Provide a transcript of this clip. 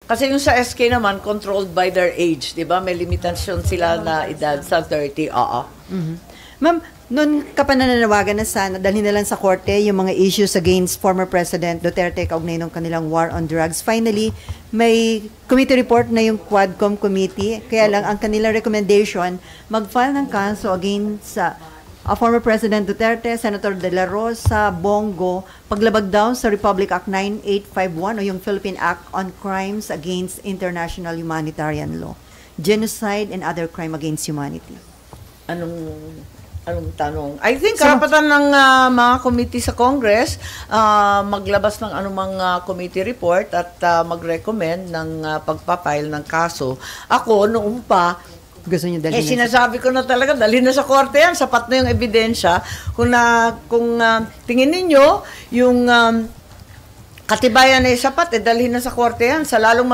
Kasi yung sa SK naman, controlled by their age, di ba? May limitasyon sila na edad sa 30. Oo. Ma'am, noon ka pa nananawagan na sana dalhin na lang sa korte yung mga issues against former President Duterte kaugnay ng kanilang war on drugs. Finally, may committee report na yung Quadcom committee. Kaya lang, ang kanilang recommendation, mag-file ng kaso against sa former President Duterte, Senator De La Rosa, Bongo, paglabag daw sa Republic Act 9851 o yung Philippine Act on Crimes Against International Humanitarian Law, Genocide and Other Crime Against Humanity. Anong tanong? I think karapatan ng mga committee sa Congress maglabas ng anumang committee report at mag-recommend ng pagpapile ng kaso. Ako, noong pa, gusto niyo dalhin sinasabi ko na talaga, dalhin na sa korte yan, sapat na yung ebidensya. Kung tingin ninyo, yung katibayan ay sapat, dalhin na sa korte yan, sa lalong